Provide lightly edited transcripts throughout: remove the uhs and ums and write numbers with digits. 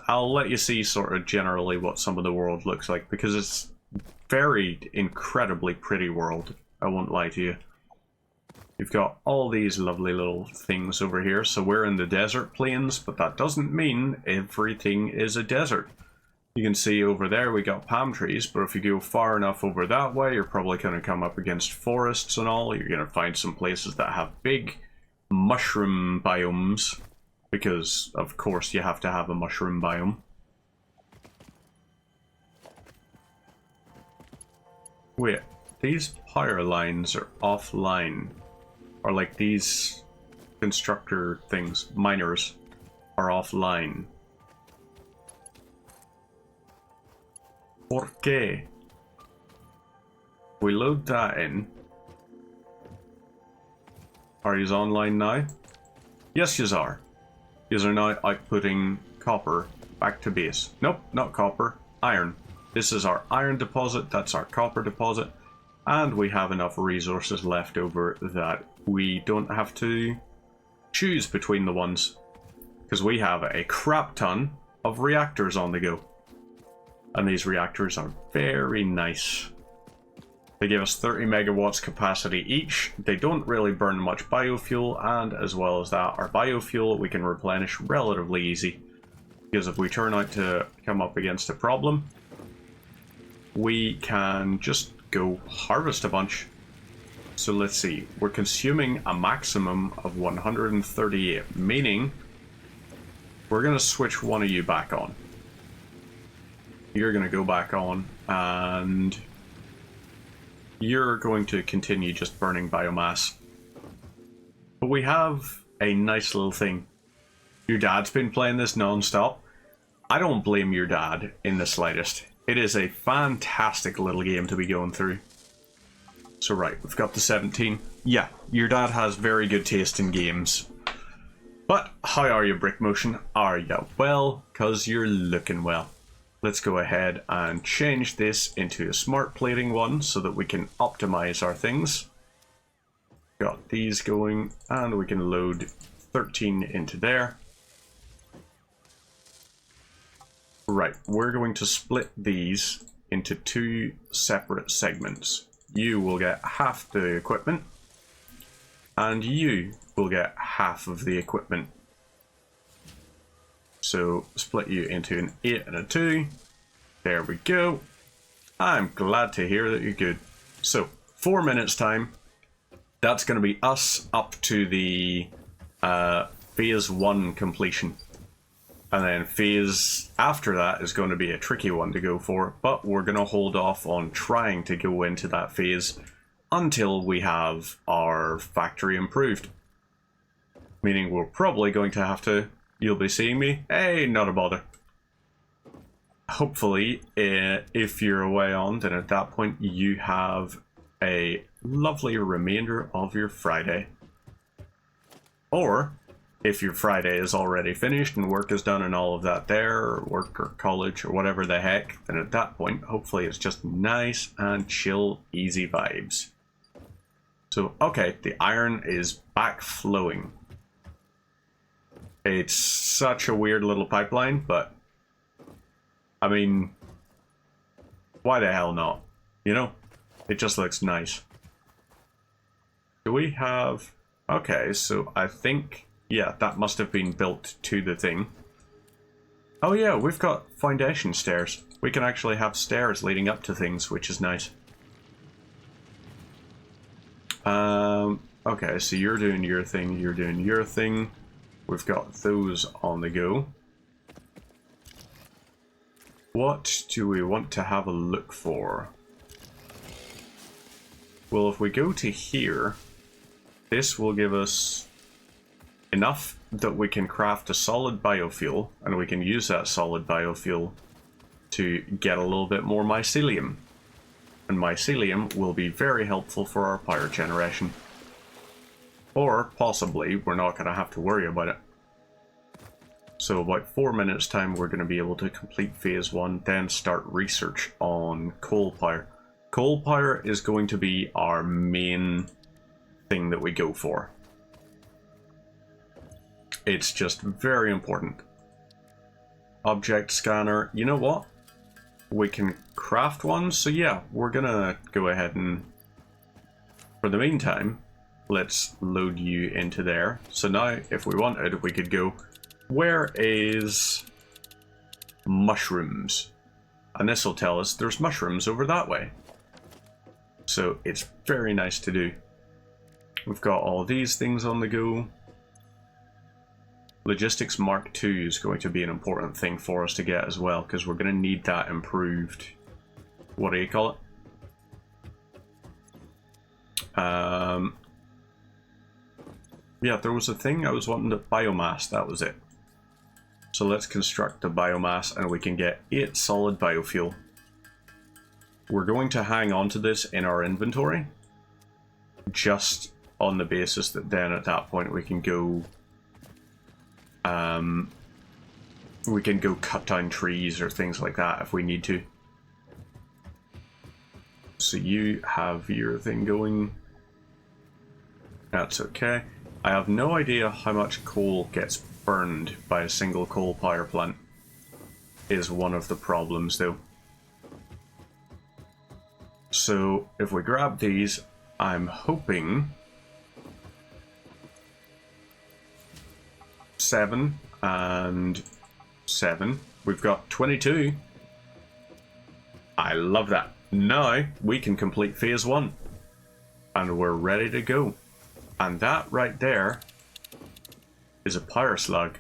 I'll let you see sort of generally what some of the world looks like, because it's very incredibly pretty world, I won't lie to you. You've got all these lovely little things over here, so we're in the desert plains, but that doesn't mean everything is a desert. You can see over there we got palm trees, but if you go far enough over that way, you're probably going to come up against forests and all. You're going to find some places that have big mushroom biomes, because of course you have to have a mushroom biome. Wait, these power lines are offline. Or like these constructor things, miners, are offline. ¿Por qué? We load that in. Are yous online now? Yes, yous are. Yous are now outputting copper back to base. Nope, not copper. Iron. This is our iron deposit, that's our copper deposit. And we have enough resources left over that we don't have to choose between the ones. Because we have a crap ton of reactors on the go. And these reactors are very nice. They give us 30 megawatts capacity each. They don't really burn much biofuel, and as well as that, our biofuel we can replenish relatively easy. Because if we turn out to come up against a problem, we can just go harvest a bunch. So let's see, we're consuming a maximum of 138, meaning we're going to switch one of you back on. You're going to go back on, and you're going to continue just burning biomass. But we have a nice little thing. Your dad's been playing this non-stop. I don't blame your dad in the slightest. It is a fantastic little game to be going through. So right, we've got the 17. Yeah, your dad has very good taste in games. But how are you, Brick Motion? Are you well? 'Cause you're looking well. Let's go ahead and change this into a smart plating one so that we can optimize our things. Got these going, and we can load 13 into there. Right, we're going to split these into two separate segments. You will get half the equipment, and you will get half of the equipment. So split you into an 8 and a 2. There we go. I'm glad to hear that you're good. So 4 minutes time. That's going to be us up to the phase 1 completion. And then phase after that is going to be a tricky one to go for, but we're going to hold off on trying to go into that phase until we have our factory improved. Meaning we're probably going to have to, you'll be seeing me, hey, not a bother. Hopefully, if you're away on, then at that point you have a lovely remainder of your Friday. Or, if your Friday is already finished and work is done and all of that there, or work or college or whatever the heck, then at that point, hopefully it's just nice and chill, easy vibes. So, okay, the iron is back flowing. It's such a weird little pipeline, but I mean, why the hell not? You know, it just looks nice. Do we have, okay, so I think, yeah, that must have been built to the thing. Oh yeah, we've got foundation stairs. We can actually have stairs leading up to things, which is nice. Okay, so you're doing your thing, you're doing your thing. We've got those on the go. What do we want to have a look for? Well, if we go to here, this will give us enough that we can craft a solid biofuel, and we can use that solid biofuel to get a little bit more mycelium. And mycelium will be very helpful for our power generation. Or, possibly, we're not going to have to worry about it. So about 4 minutes time we're going to be able to complete phase 1, then start research on coal power. Coal power is going to be our main thing that we go for. It's just very important. object scanner. You know what? We can craft one, so yeah, we're gonna go ahead and, for the meantime, let's load you into there. So now, if we wanted, we could go, where is mushrooms? And this will tell us there's mushrooms over that way. So it's very nice to do. We've got all these things on the go. Logistics Mark II is going to be an important thing for us to get as well, because we're going to need that improved. What do you call it? Yeah, there was a thing I was wanting to biomass, that was it. So let's construct the biomass and we can get 8 solid biofuel. We're going to hang on to this in our inventory, just on the basis that then at that point we can go cut down trees or things like that if we need to. So you have your thing going. That's okay. I have no idea how much coal gets burned by a single coal power plant, is one of the problems though. So if we grab these, I'm hoping 7 and 7. We've got 22. I love that. Now we can complete phase 1 and we're ready to go. And that right there is a power slug.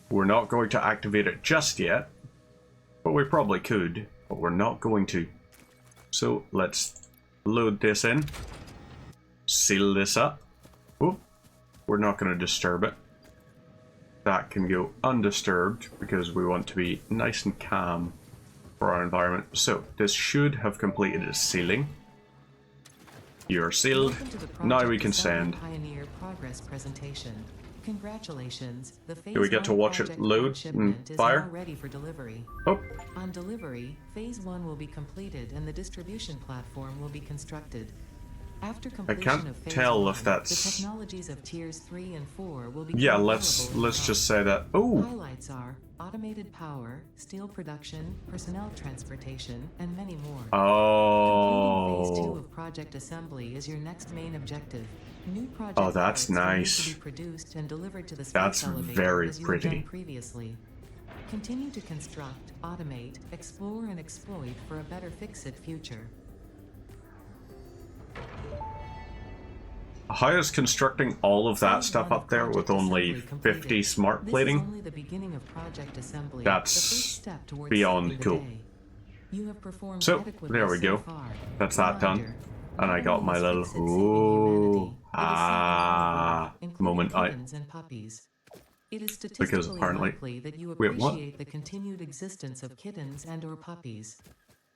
We're not going to activate it just yet, but we probably could, but we're not going to. So let's load this in, seal this up. Oh, we're not going to disturb it. That can go undisturbed because we want to be nice and calm for our environment. So this should have completed its sealing. You're sealed. Now we can send. Pioneer progress presentation. Congratulations. The phase Do we get to watch it load and fire? Ready for delivery. Oh. On delivery, phase 1 will be completed and the distribution platform will be constructed. After completion of phase tell 1, if that's the technologies of tiers 3 and 4 will be yeah, let's just say that. Oh. Highlights are automated power, steel production, personnel transportation, and many more. Oh. Phase 2 of project assembly is your next main objective. New project oh, that's nice. to be produced and delivered to the space that's elevator very as you pretty. have done previously. Continue to construct, automate, explore, and exploit for a better Fix-It future. How is constructing all of that stuff up there with only 50 smart plating? This is only the beginning of project assembly. That's the first step towards beyond saving the cool. day. You have performed So, adequately there we go. so far. That's that done. Reminder, And I got my little Fix-It saving humanity. It is ah saving the world, moment including out. kittens and puppies. It is Because statistically apparently, likely that you wait, what? appreciate the continued existence of kittens and or puppies.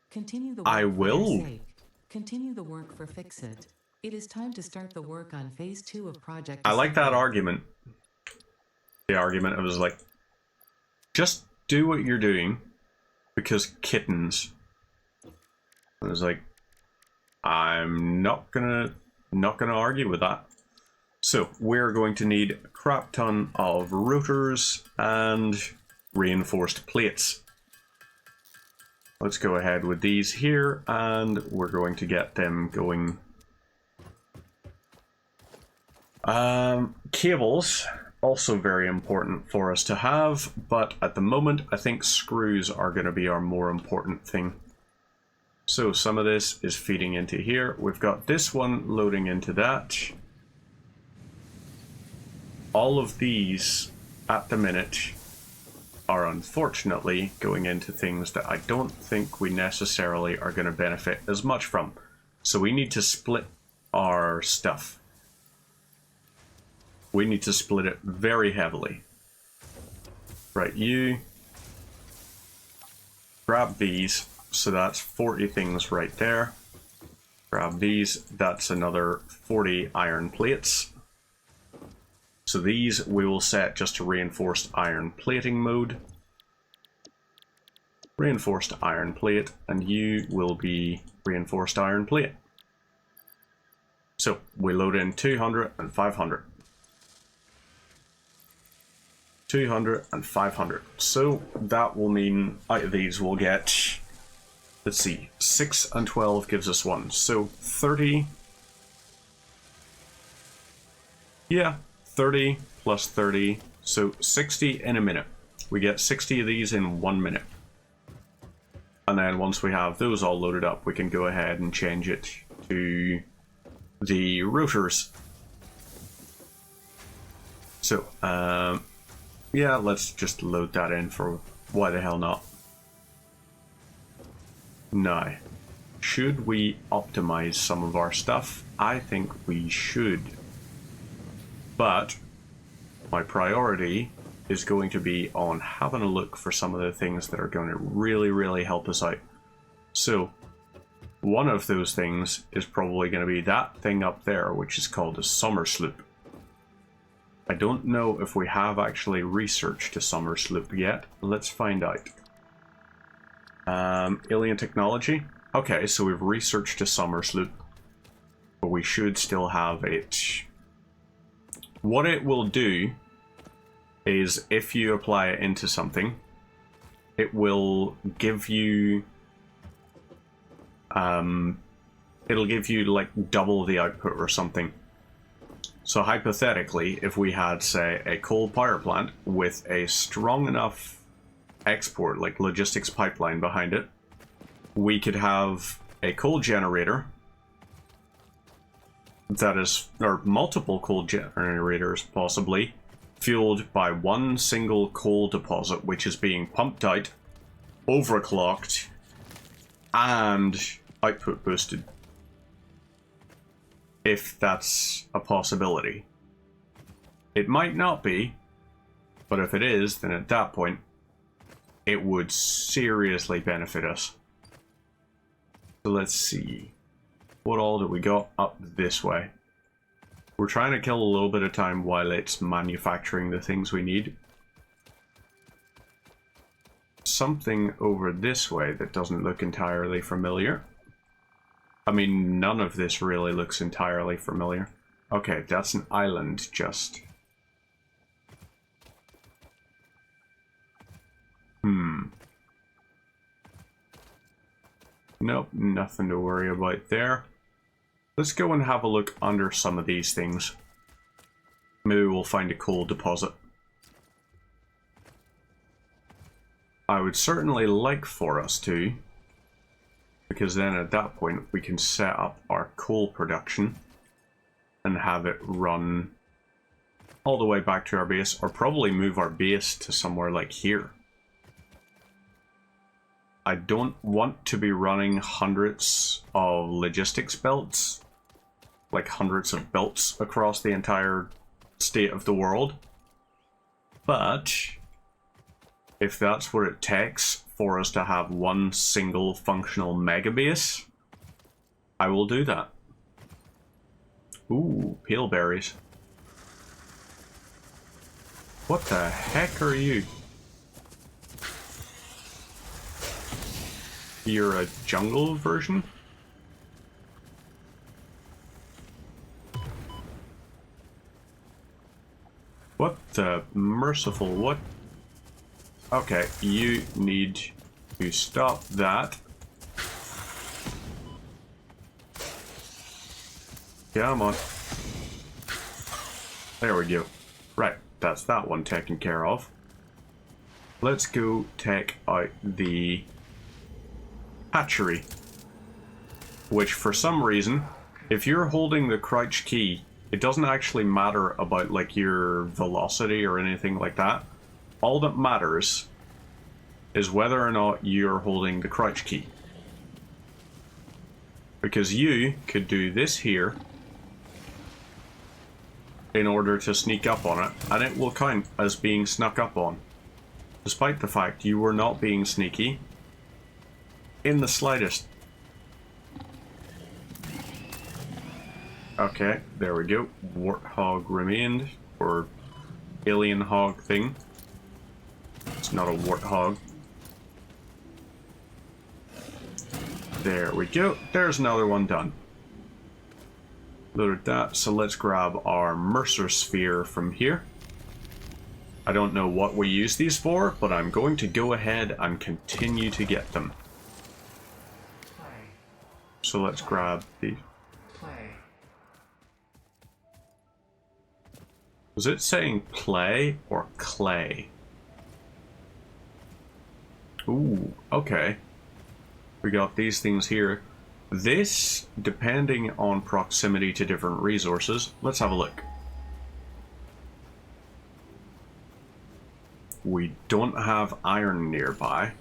Continue the work I for will. their sake. Continue the work for Fix-It. It is time to start the work on phase 2 of project. I like that assembly. argument. The argument was like, just do what you're doing because kittens. I was like, I'm not gonna argue with that. So we're going to need a crap ton of rotors and reinforced plates. Let's go ahead with these here and we're going to get them going. Cables, also very important for us to have, but at the moment I think screws are going to be our more important thing. So some of this is feeding into here. We've got this one loading into that. All of these at the minute are unfortunately going into things that I don't think we necessarily are going to benefit as much from. So we need to split our stuff. We need to split it very heavily. Right, you grab these, so that's 40 things right there. Grab these, that's another 40 iron plates. So these we will set just to reinforced iron plating mode. Reinforced iron plate, and you will be reinforced iron plate. So we load in 200 and 500. 200 and 500. So that will mean out of these we'll get, let's see, 6 and 12 gives us 1. So 30. Yeah, 30 plus 30. So 60 in a minute. We get 60 of these in 1 minute. And then once we have those all loaded up, we can go ahead and change it to the rotors. So, yeah, let's just load that in for why the hell not. Now, should we optimize some of our stuff? I think we should. But my priority is going to be on having a look for some of the things that are going to really, really help us out. So, one of those things is probably going to be that thing up there, which is called a summer sloop. I don't know if we have actually researched a summer sloop yet. Let's find out. Alien technology. Okay, so we've researched a summer sloop, but we should still have it. What it will do is if you apply it into something, it will give you it'll give you like double the output or something. So hypothetically, if we had, say, a coal power plant with a strong enough export, like logistics pipeline behind it, we could have a coal generator that is, or multiple coal generators possibly, fueled by one single coal deposit, which is being pumped out, overclocked, and output boosted. If that's a possibility. It might not be, but if it is, then at that point, it would seriously benefit us. So let's see. What all do we got up this way? We're trying to kill a little bit of time while it's manufacturing the things we need. Something over this way that doesn't look entirely familiar. I mean, none of this really looks entirely familiar. Okay, that's an island just. Nope, nothing to worry about there. Let's go and have a look under some of these things. Maybe we'll find a coal deposit. I would certainly like for us to, because then at that point we can set up our coal production and have it run all the way back to our base, or probably move our base to somewhere like here. I don't want to be running hundreds of logistics belts, like hundreds of belts across the entire state of the world. But if that's what it takes for us to have one single functional mega base, I will do that. Ooh, pale berries. What the heck are you? You're a jungle version? What the merciful what? Okay, you need to stop that. Come on. There we go. Right, that's that one taken care of. Let's go take out the hatchery. Which, for some reason, if you're holding the crouch key, it doesn't actually matter about like your velocity or anything like that. All that matters is whether or not you're holding the crouch key. Because you could do this here in order to sneak up on it, and it will count as being snuck up on, despite the fact you were not being sneaky in the slightest. Okay, there we go. Warthog remained, or alien hog thing. It's not a warthog. There we go. There's another one done. Loaded that, so let's grab our Mercer sphere from here. I don't know what we use these for, but I'm going to go ahead and continue to get them. So let's grab the... Was it saying play or clay? Ooh, okay. We got these things here. This, depending on proximity to different resources, let's have a look. We don't have iron nearby.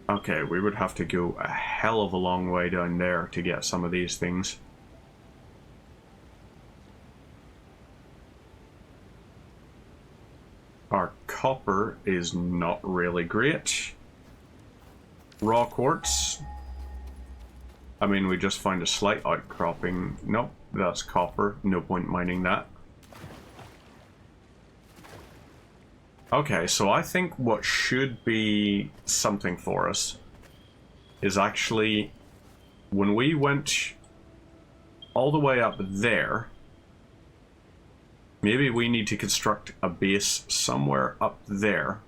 Okay, we would have to go a hell of a long way down there to get some of these things. Our copper is not really great. Raw quartz. I mean, we just found a slight outcropping. Nope, that's copper. No point mining that. Okay, so I think what should be something for us is actually when we went all the way up there, maybe we need to construct a base somewhere up there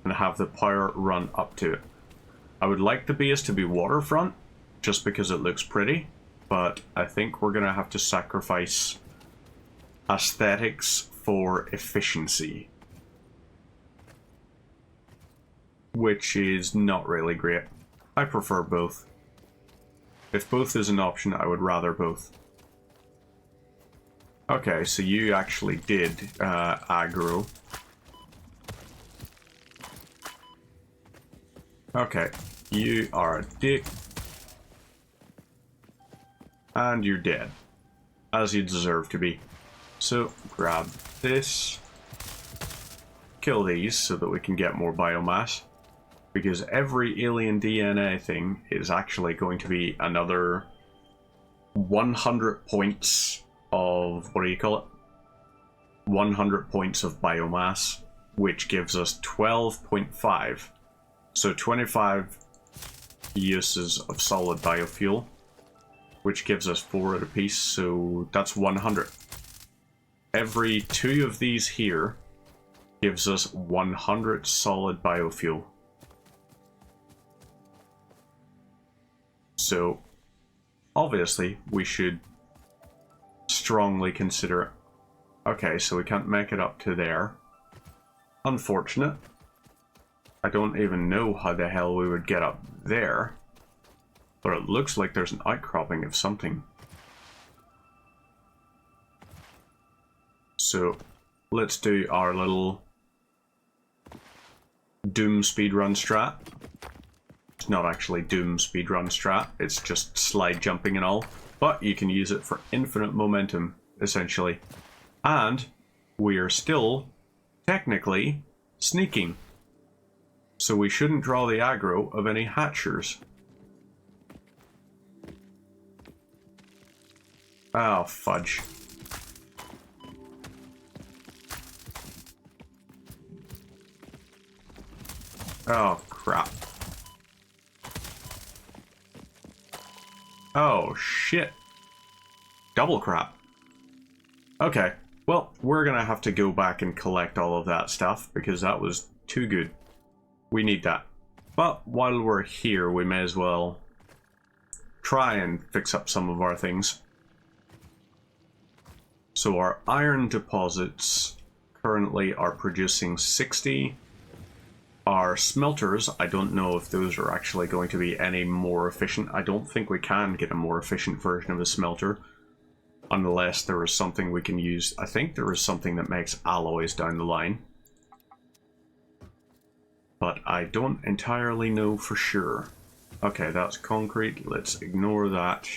and have the power run up to it. I would like the base to be waterfront just because it looks pretty, but I think we're going to have to sacrifice aesthetics for efficiency, which is not really great. I prefer both. If both is an option, I would rather both. Okay, so you actually did aggro. Okay, you are a dick. And you're dead. As you deserve to be. So, grab this. Kill these so that we can get more biomass. Because every alien DNA thing is actually going to be another 100 points of, what do you call it? 100 points of biomass, which gives us 12.5. So 25 uses of solid biofuel, which gives us 4 at a piece, so that's 100. Every 2 of these here gives us 100 solid biofuel. So, obviously, we should strongly consider it. Okay, so we can't make it up to there. Unfortunate. I don't even know how the hell we would get up there. But it looks like there's an outcropping of something. So, let's do our little Doom speedrun strat. It's not actually Doom speedrun strat, it's just slide jumping and all. But you can use it for infinite momentum, essentially. And we are still, technically, sneaking. So we shouldn't draw the aggro of any hatchers. Oh, fudge. Oh, crap. Oh, shit. Double crap. Okay, well, we're gonna have to go back and collect all of that stuff, because that was too good. We need that. But while we're here, we may as well try and fix up some of our things. So our iron deposits currently are producing 60. Our smelters, I don't know if those are actually going to be any more efficient. I don't think we can get a more efficient version of a smelter. Unless there is something we can use. I think there is something that makes alloys down the line. But I don't entirely know for sure. Okay, that's concrete. Let's ignore that.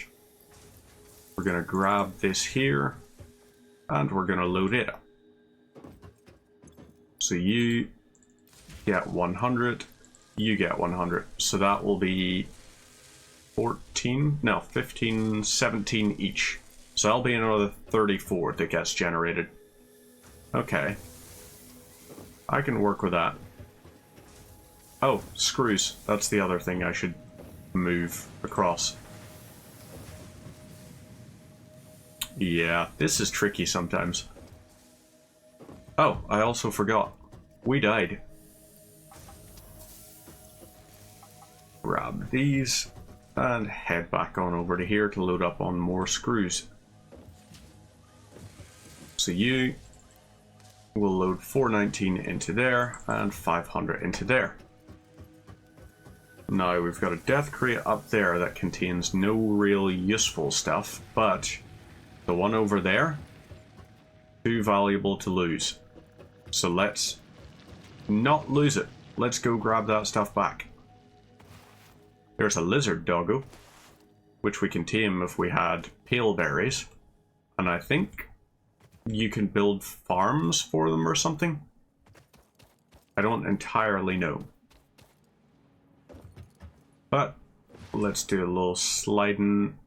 We're going to grab this here. And we're going to load it up. So you get 100. You get 100. So that will be 14, no, 15, 17 each. So that'll be another 34 that gets generated. Okay. I can work with that. Oh, screws. That's the other thing I should move across. Yeah, this is tricky sometimes. Oh, I also forgot. We died. Grab these and head back on over to here to load up on more screws. So you will load 419 into there and 500 into there. Now we've got a death crate up there that contains no real useful stuff, but the one over there, too valuable to lose. So let's not lose it. Let's go grab that stuff back. There's a lizard doggo, which we can tame if we had pale berries. And I think you can build farms for them or something. I don't entirely know. But let's do a little sliding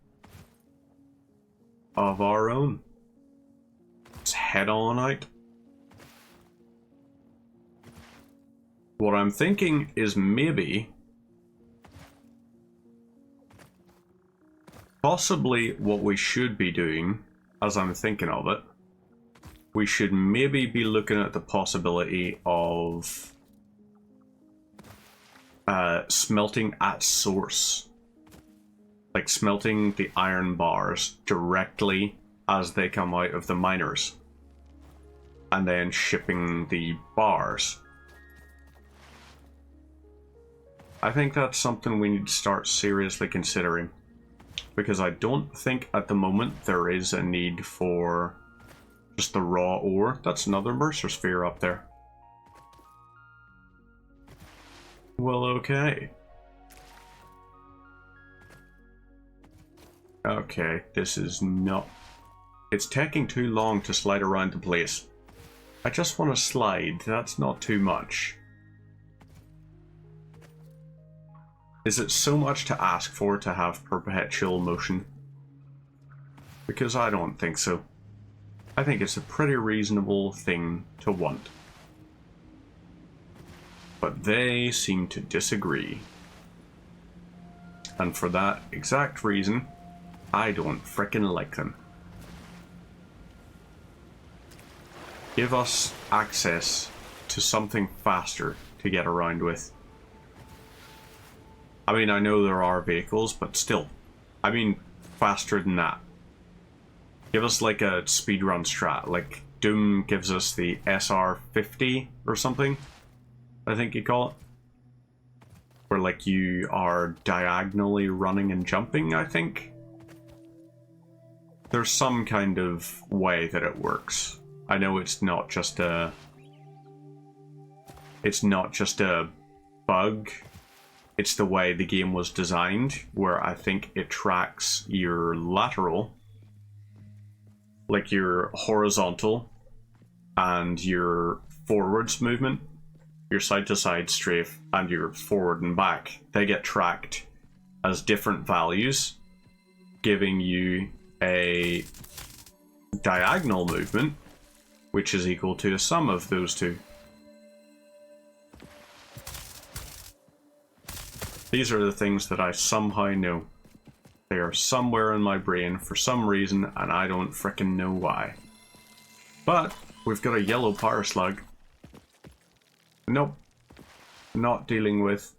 of our own. Let's head on out. What I'm thinking is maybe, possibly what we should be doing, as I'm thinking of it, we should maybe be looking at the possibility of smelting at source. Like smelting the iron bars directly as they come out of the miners. And then shipping the bars. I think that's something we need to start seriously considering. Because I don't think at the moment there is a need for just the raw ore. That's another Mercer sphere up there. Well, okay. Okay, this is not... It's taking too long to slide around the place. I just want to slide, that's not too much. Is it so much to ask for to have perpetual motion? Because I don't think so. I think it's a pretty reasonable thing to want. But they seem to disagree. And for that exact reason, I don't frickin' like them. Give us access to something faster to get around with. I mean, I know there are vehicles, but still. I mean, faster than that. Give us like a speedrun strat, like Doom gives us the SR50 or something, I think you call it. Where like you are diagonally running and jumping, I think. There's some kind of way that it works. I know it's not just a... It's not just a bug. It's the way the game was designed, where I think it tracks your lateral, like your horizontal, and your forwards movement, your side-to-side strafe, and your forward and back. They get tracked as different values, giving you a diagonal movement, which is equal to the sum of those two. These are the things that I somehow know. They are somewhere in my brain for some reason, and I don't frickin' know why. But we've got a yellow power slug. Nope. Not dealing with.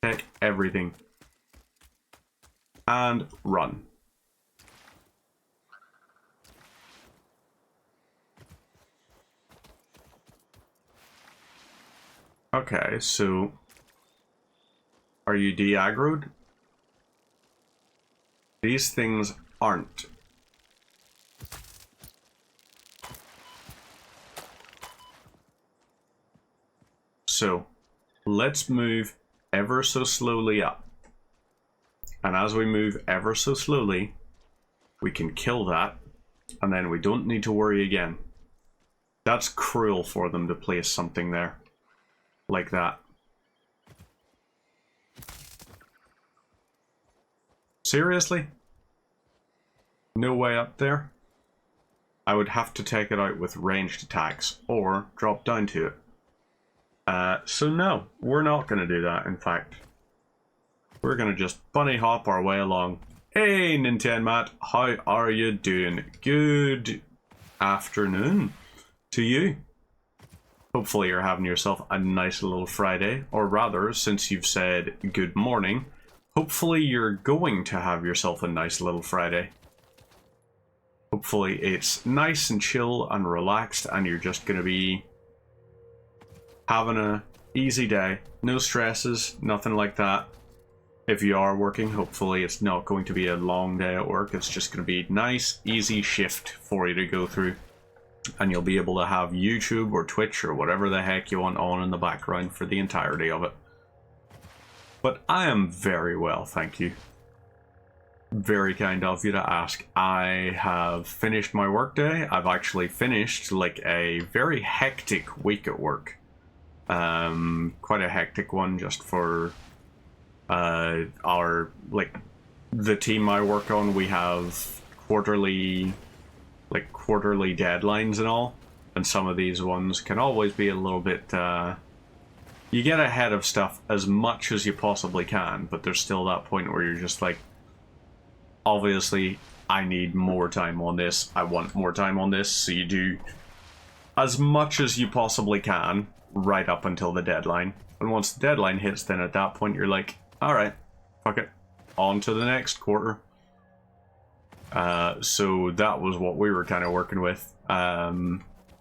Take everything. And run. Okay, so are you de-aggroed? These things aren't. So let's move ever so slowly up. And as we move ever so slowly, we can kill that, and then we don't need to worry again. That's cruel for them to place something there. Like that. Seriously? No way up there? I would have to take it out with ranged attacks, or drop down to it. So no, we're not going to do that, in fact. we're gonna just bunny hop our way along. Hey, Nintendo Matt, how are you doing? Good afternoon to you. Hopefully you're having yourself a nice little Friday, or rather, since you've said good morning, hopefully you're going to have yourself a nice little Friday. Hopefully it's nice and chill and relaxed and you're just going to be having a easy day. No stresses, nothing like that. If you are working, hopefully it's not going to be a long day at work. It's just going to be nice, easy shift for you to go through. And you'll be able to have YouTube or Twitch or whatever the heck you want on in the background for the entirety of it. But I am very well, thank you. Very kind of you to ask. I have finished my workday. I've actually finished like a very hectic week at work. Quite a hectic one just for our, like, the team I work on. We have quarterly deadlines and all, and some of these ones can always be a little bit you get ahead of stuff as much as you possibly can, but there's still that point where you're just like, obviously I need more time on this, I want more time on this, so you do as much as you possibly can right up until the deadline. And once the deadline hits, then at that point you're like, alright, fuck it, on to the next quarter. So that was what we were kind of working with.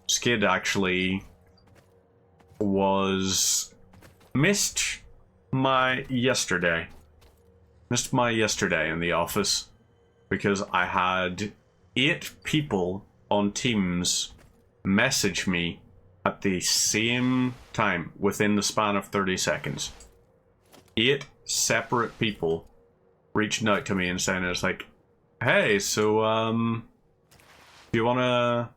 Skid actually missed my yesterday in the office because I had 8 people on Teams message me at the same time within the span of 30 seconds. 8 separate people reaching out to me and saying, it's like, hey, so do you wanna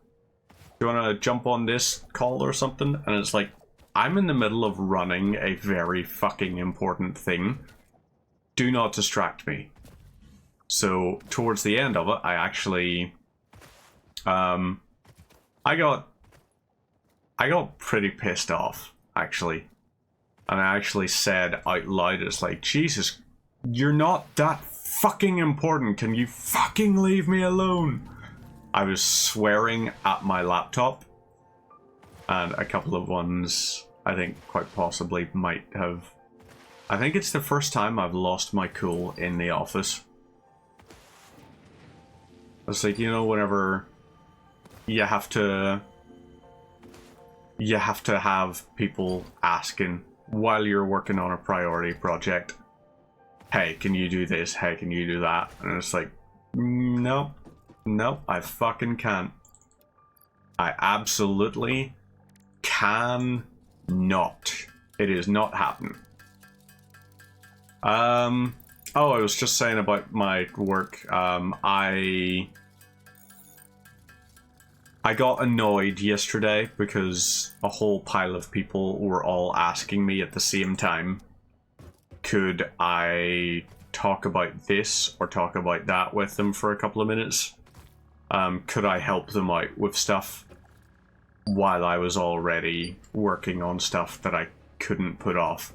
jump on this call or something? And it's like, I'm in the middle of running a very fucking important thing. Do not distract me. So towards the end of it, I actually I got pretty pissed off, actually. And I actually said out loud, it's like, Jesus, you're not that fucking important. Can you fucking leave me alone? I was swearing at my laptop. And a couple of ones, I think, quite possibly might have... I think it's the first time I've lost my cool in the office. It's like, you know, whenever you have to have people asking while you're working on a priority project, hey, can you do this? Hey, can you do that? And it's like, no, I fucking can't. I absolutely can not. It is not happening. Oh, I was just saying about my work. I got annoyed yesterday because a whole pile of people were all asking me at the same time, could I talk about this or talk about that with them for a couple of minutes? Could I help them out with stuff while I was already working on stuff that I couldn't put off?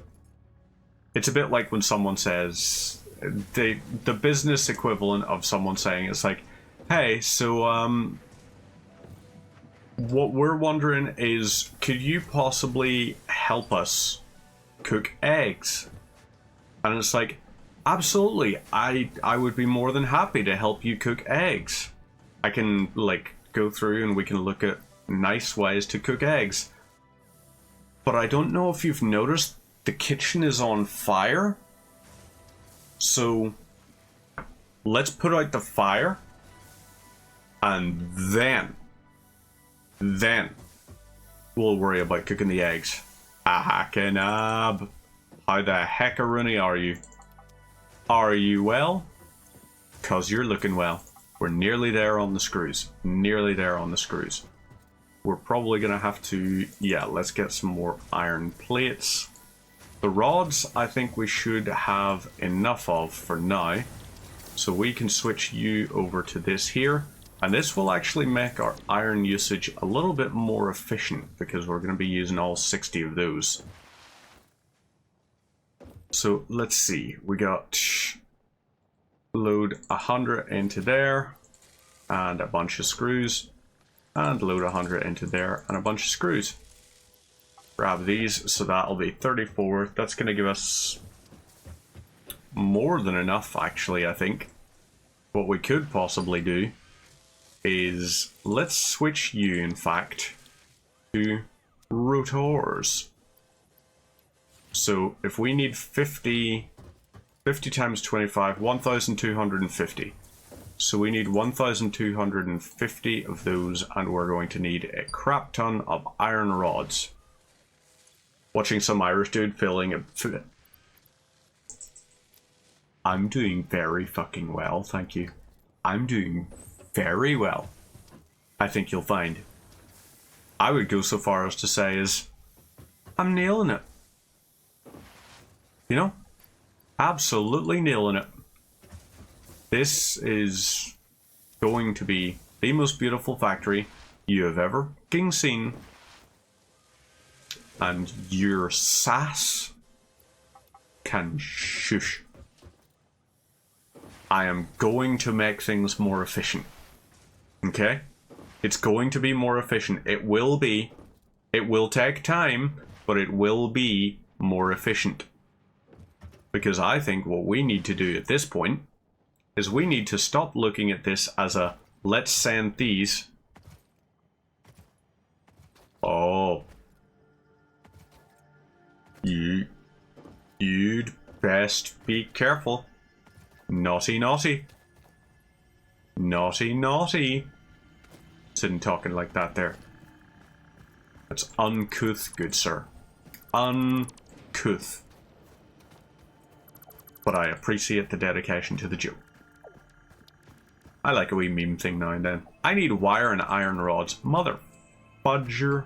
It's a bit like when someone says, the business equivalent of someone saying, it's like, hey, so what we're wondering is, could you possibly help us cook eggs? And it's like, absolutely, I would be more than happy to help you cook eggs. I can, like, go through and we can look at nice ways to cook eggs. But I don't know if you've noticed, the kitchen is on fire. So let's put out the fire and then we'll worry about cooking the eggs. Ahakenab. How the heckaroonie are you? Are you well? 'Cause you're looking well. We're nearly there on the screws. Nearly there on the screws. We're probably gonna have to... Yeah, let's get some more iron plates. The rods, I think we should have enough of for now. So we can switch you over to this here. And this will actually make our iron usage a little bit more efficient because we're going to be using all 60 of those. So let's see. We got load 100 into there and a bunch of screws, and load 100 into there and a bunch of screws. Grab these, so that'll be 34. That's going to give us more than enough, actually, I think. What we could possibly do is, let's switch you, in fact, to rotors. So if we need 50 times 25, 1,250. So we need 1,250 of those, and we're going to need a crap ton of iron rods. Watching some Irish dude filling a... I'm doing very fucking well, thank you. I'm doing very well. I think you'll find. I would go so far as to say is, I'm nailing it. You know? Absolutely nailing it. This is going to be the most beautiful factory you have ever seen. And your sass can shush. I am going to make things more efficient. Okay? It's going to be more efficient. It will be. It will take time, but it will be more efficient. Because I think what we need to do at this point is we need to stop looking at this as a let's send these. Oh. You'd best be careful. Naughty, naughty. Naughty, naughty. Sitting talking like that there. That's uncouth, good sir. Uncouth. But I appreciate the dedication to the joke. I like a wee meme thing now and then. I need wire and iron rods. Mother fudger.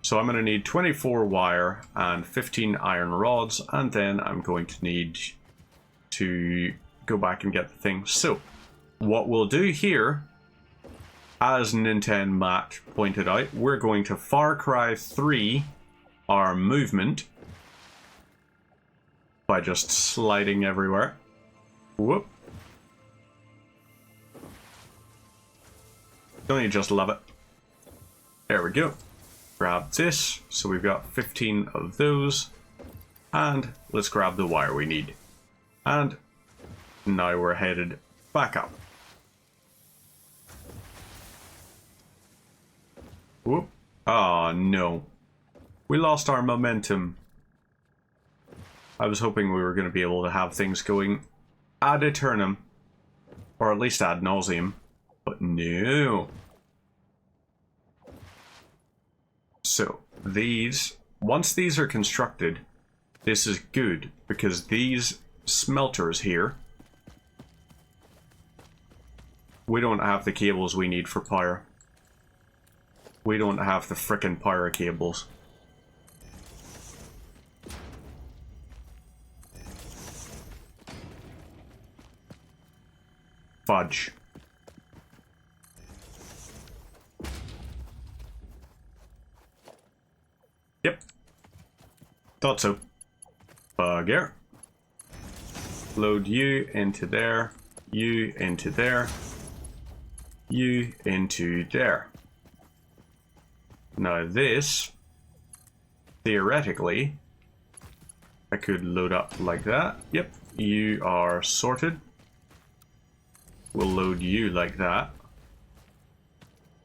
So I'm going to need 24 wire and 15 iron rods, and then I'm going to need to go back and get the thing. So what we'll do here, as Nintendo Matt pointed out, we're going to Far Cry 3 our movement by just sliding everywhere. Whoop. Don't you just love it? There we go. Grab this, so we've got 15 of those, and let's grab the wire we need. And now we're headed back up. Whoop. Oh no. We lost our momentum. I was hoping we were going to be able to have things going ad eternum, or at least ad nauseum, but no. So, these, once these are constructed, this is good, because these smelters here, we don't have the cables we need for power. We don't have the frickin' power cables. Fudge. Yep. Thought so. Bugger. Load you into there. You into there. You into there. Now this, theoretically, I could load up like that. Yep. You are sorted. We'll load you like that.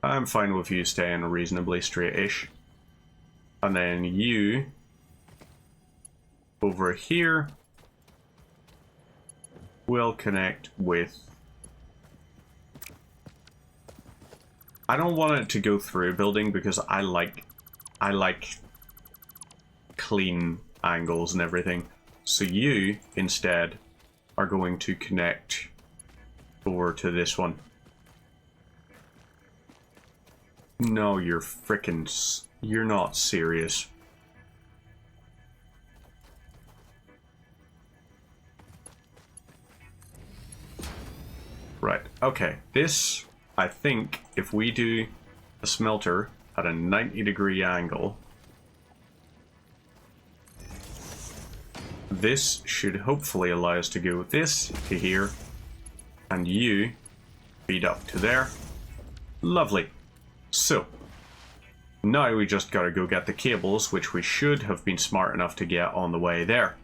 I'm fine with you staying reasonably straight-ish. And then you over here will connect with... I don't want it to go through a building because I like clean angles and everything. So you instead are going to connect over to this one. No, you're frickin'... You're not serious. Right, okay. This, I think, if we do a smelter at a 90-degree angle, this should hopefully allow us to go this to here, and you feed up to there. Lovely. So, now we just gotta go get the cables, which we should have been smart enough to get on the way there.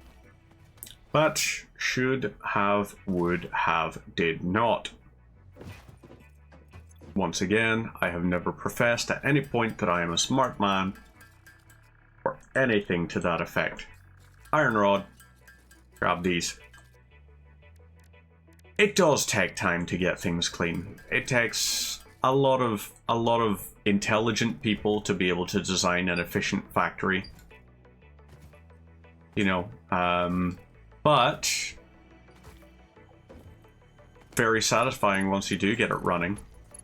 But should have, would have, did not. Once again, I have never professed at any point that I am a smart man, or anything to that effect. Iron rod. Grab these. It does take time to get things clean. It takes a lot of intelligent people to be able to design an efficient factory. You know, but very satisfying once you do get it running,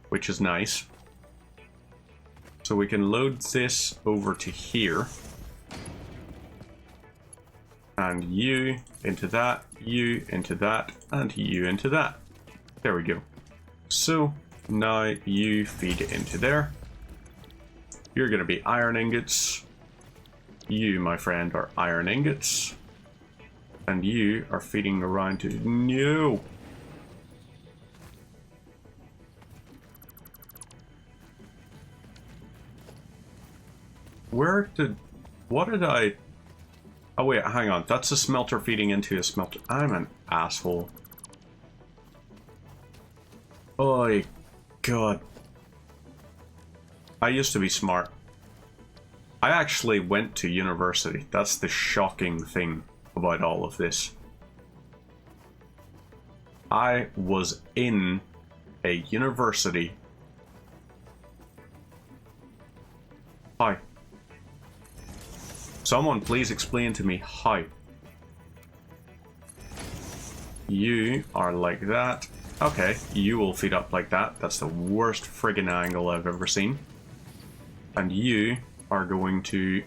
which is nice. So we can load this over to here. And you into that, you into that, and you into that. There we go. So now you feed it into there. You're going to be iron ingots. You, my friend, are iron ingots. And you are feeding around to... No! Where did... What did I... Oh wait, hang on. That's a smelter feeding into a smelter. I'm an asshole. Oh god. I used to be smart. I actually went to university. That's the shocking thing about all of this. I was in a university. Hi. Someone please explain to me how. You are like that. Okay, you will feed up like that. That's the worst friggin' angle I've ever seen. And you are going to...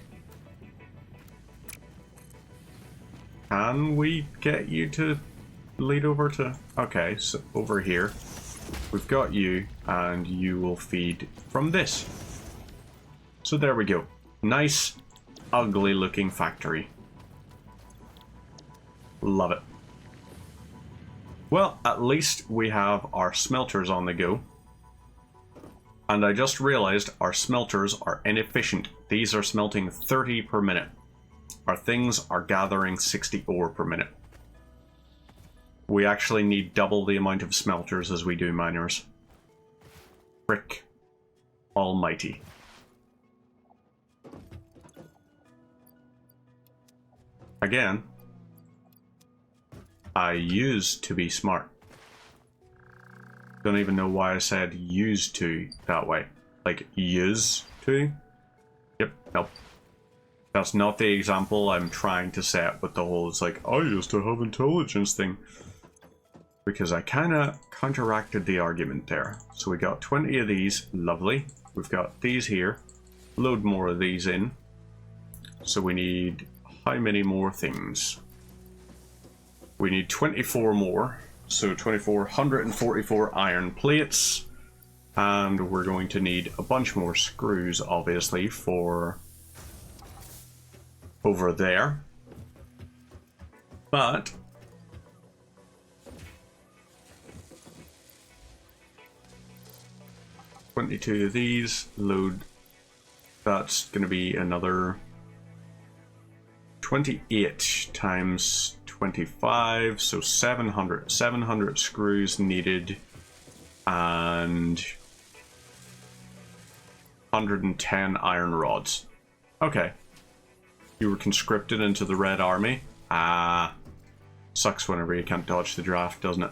Can we get you to lead over to... Okay, so over here. We've got you, and you will feed from this. So there we go. Nice, ugly looking factory. Love it. Well, at least we have our smelters on the go. And I just realized our smelters are inefficient. These are smelting 30 per minute. Our things are gathering 60 ore per minute. We actually need double the amount of smelters as we do miners. Frick almighty. Again, I used to be smart. Don't even know why I said used to that way. Like, use to? Yep, nope. That's not the example I'm trying to set with the whole, it's like, I used to have intelligence thing. Because I kind of counteracted the argument there. So we got 20 of these, lovely. We've got these here. Load more of these in. So we need how many more things? We need 24 more. So 144 iron plates. And we're going to need a bunch more screws, obviously, for over there. But 22 of these, load, that's going to be another 28 times 25, so 700 screws needed, and 110 iron rods. Okay. You were conscripted into the Red Army. Ah, sucks whenever you can't dodge the draft, doesn't it?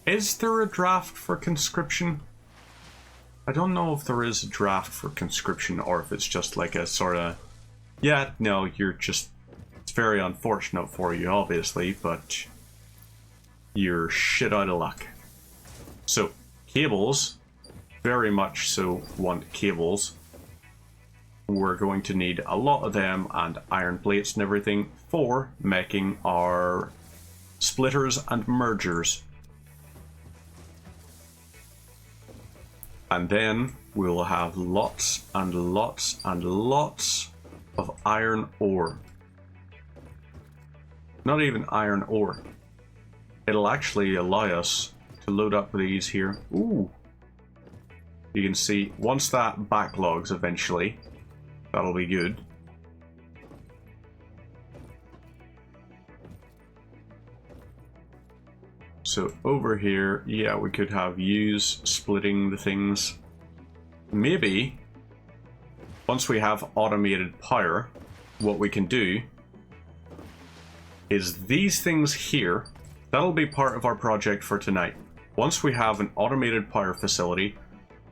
Is there a draft for conscription? I don't know if there is a draft for conscription or if it's just like a sort of... Yeah, no, you're just... It's very unfortunate for you, obviously, but... You're shit out of luck. So, cables. Very much so want cables. We're going to need a lot of them and iron plates and everything for making our splitters and mergers. And then we'll have lots and lots and lots of iron ore. Not even iron ore. It'll actually allow us to load up these here. Ooh. You can see once that backlogs eventually, that'll be good. So over here, yeah, we could have use splitting the things. Maybe once we have automated power, what we can do is these things here, that'll be part of our project for tonight. Once we have an automated power facility,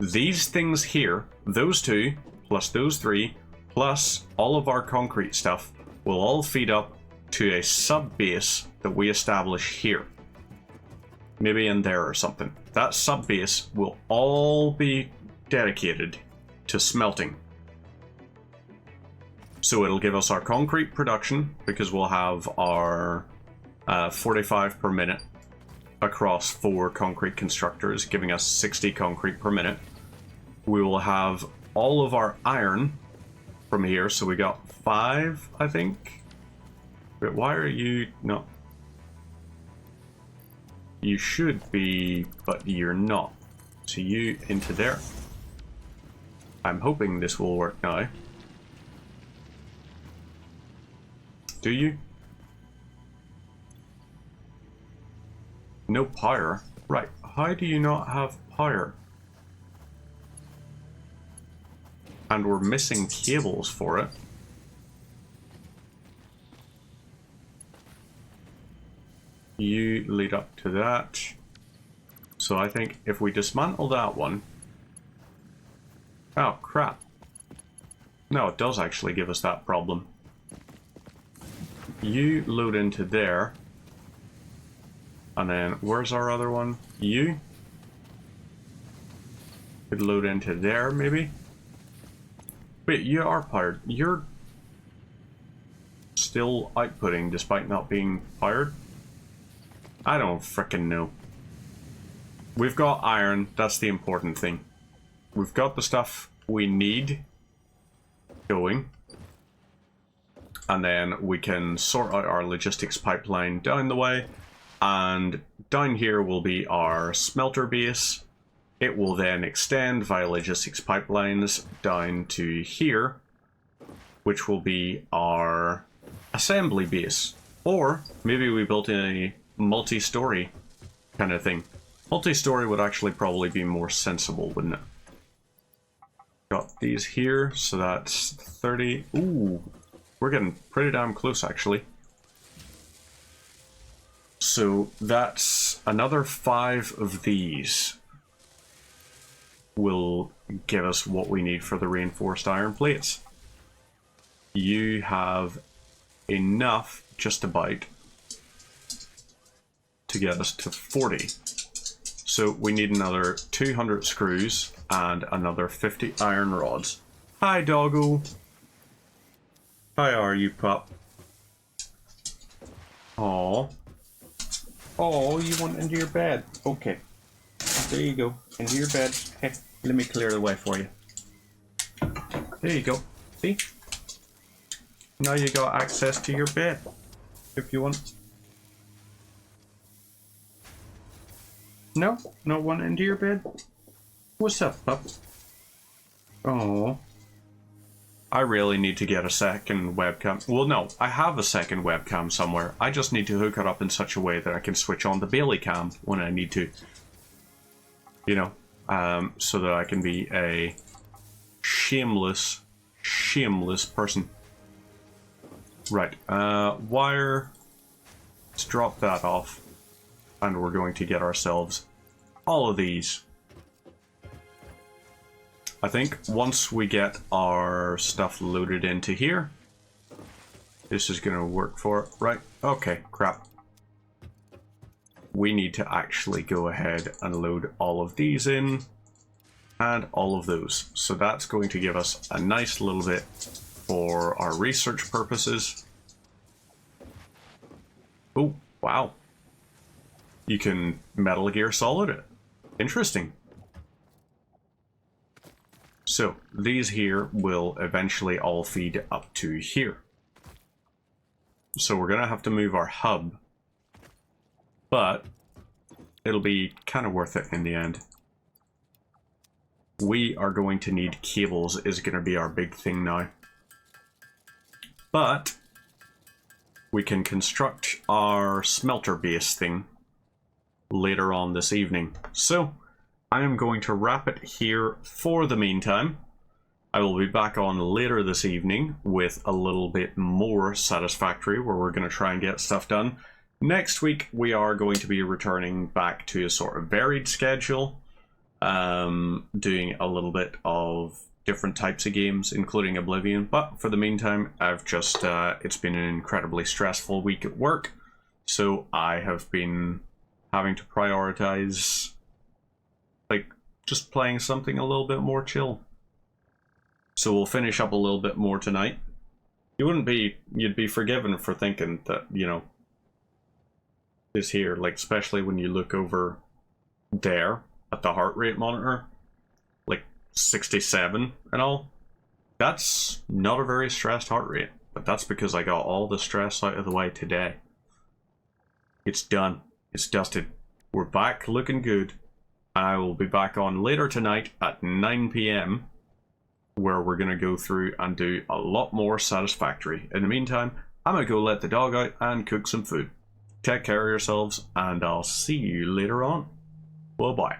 these things here, those two, plus those three, plus all of our concrete stuff, will all feed up to a sub-base that we establish here. Maybe in there or something. That sub-base will all be dedicated to smelting. So it'll give us our concrete production, because we'll have our 45 per minute across 4 concrete constructors, giving us 60 concrete per minute. We will have all of our iron from here, so we got 5, I think. But why are you not? You should be, but you're not. So you into there. I'm hoping this will work now. Do you? No power? Right, how do you not have power? And we're missing cables for it. You lead up to that. So I think if we dismantle that one... Oh, crap. No, it does actually give us that problem. You load into there. And then, where's our other one? You? Could load into there, maybe? Wait, you are powered. You're still outputting despite not being powered? I don't frickin' know. We've got iron, that's the important thing. We've got the stuff we need going. And then we can sort out our logistics pipeline down the way. And down here will be our smelter base. It will then extend via logistics pipelines down to here, which will be our assembly base. Or maybe we built a multi-story kind of thing. Multi-story would actually probably be more sensible, wouldn't it? Got these here, so that's 30. Ooh, we're getting pretty damn close, actually. So that's another 5 of these will give us what we need for the reinforced iron plates. You have enough, just about, to get us to 40. So we need another 200 screws and another 50 iron rods. Hi, doggo. How are you, pup? Aww. Oh, you want into your bed? Okay. There you go. Into your bed. Hey, let me clear the way for you. There you go. See? Now you got access to your bed. If you want. No? Not want into your bed? What's up, pup? Oh. I really need to get a second webcam. Well, no, I have a second webcam somewhere. I just need to hook it up in such a way that I can switch on the Bailey cam when I need to. You know, so that I can be a shameless person. Right, wire. Let's drop that off. And we're going to get ourselves all of these. I think once we get our stuff loaded into here, this is going to work for it. Right, okay, crap. We need to actually go ahead and load all of these in and all of those. So that's going to give us a nice little bit for our research purposes. Oh, wow. You can Metal Gear Solid it. Interesting. So these here will eventually all feed up to here. So we're going to have to move our hub, but it'll be kind of worth it in the end. We are going to need cables is going to be our big thing now. But we can construct our smelter base thing later on this evening. So I am going to wrap it here for the meantime. I will be back on later this evening with a little bit more Satisfactory, where we're going to try and get stuff done. Next week, we are going to be returning back to a sort of varied schedule, doing a little bit of different types of games, including Oblivion. But for the meantime, I've just, it's been an incredibly stressful week at work, so I have been having to prioritize, like, just playing something a little bit more chill. So we'll finish up a little bit more tonight. You'd be forgiven for thinking that, you know, this here, like, especially when you look over there at the heart rate monitor, like 67 and all. That's not a very stressed heart rate, but that's because I got all the stress out of the way today. It's done. It's dusted. We're back looking good. I will be back on later tonight at 9 PM, where we're going to go through and do a lot more Satisfactory. In the meantime, I'm going to go let the dog out and cook some food. Take care of yourselves, and I'll see you later on. Bye-bye.